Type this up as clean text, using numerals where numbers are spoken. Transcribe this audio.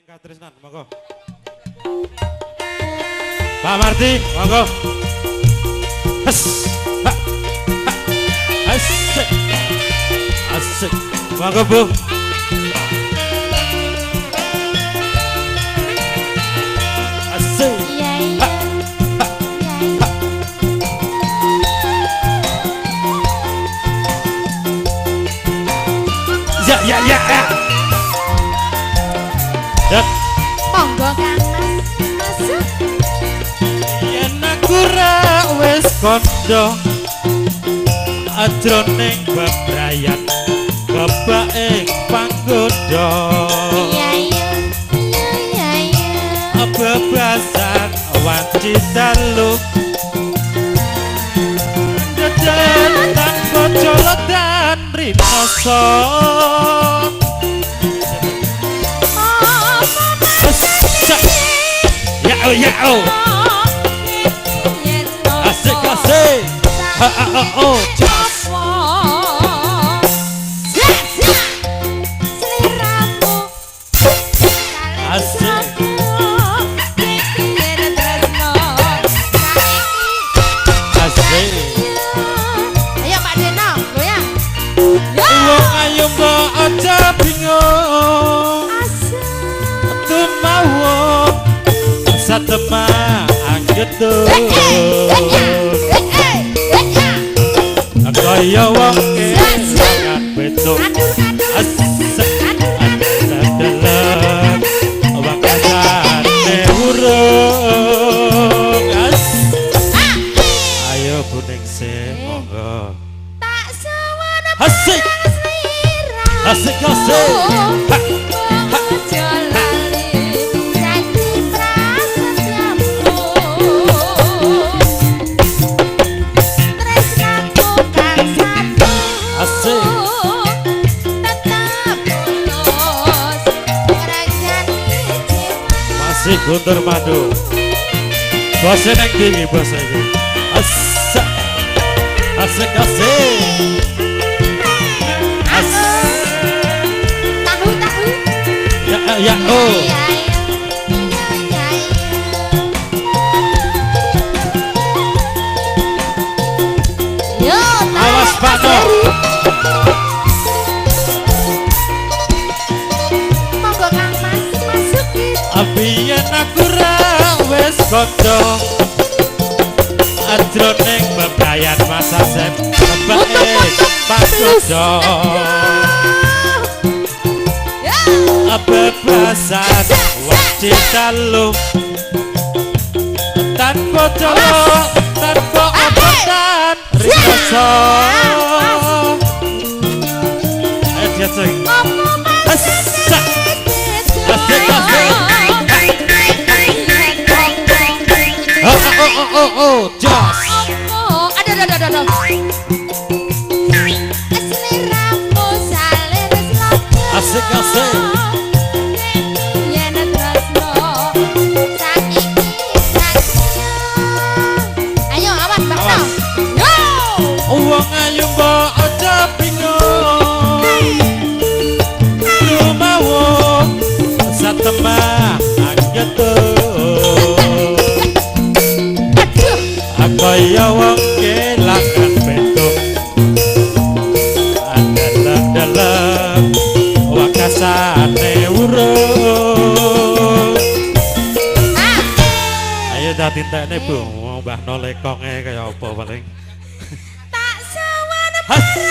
Katrisnan, monggo. Pak Marti, monggo. Has, ha, ha, asik, asik, monggo Bu. Asik, ha, ha, ha. Ya. Ya. Monggo Kang Mas, masuk. Yen aku ra wis kandha ajroning bebrayan kebak ing panggoda. Iya. Bebasan wanci dalu deden tanpa colot dan rinoso. Ya asik asik jas asik asik ayo Pak Deno goyang wong ayu mbok aja bingung tumawon satema anggedun kaya wong kelangan betung asik adalah wakasane urung ayo buning se monggo tak sawana asik asik Guntur Madu bosnya neng tinggi bosnya asik asik tahu ya oh yo awas Pak No monggo Kang Mas masuk biyen aku ra wis kandha ajroning bebrayan masa sep bae pasodo bebasan wanci dalu tanpa colok tanpa obatan rinoso dia sing asik oh jos ada seliramu salir asik yen tresno saiki ayo awas Bang yo wong ayu mbok aja bingung rumawon satema anggetun kaya wong kelangan betung dalam wakasane urung ayo dadi entekne Bu Mbah No lekonge kaya apa paling tak sawana asik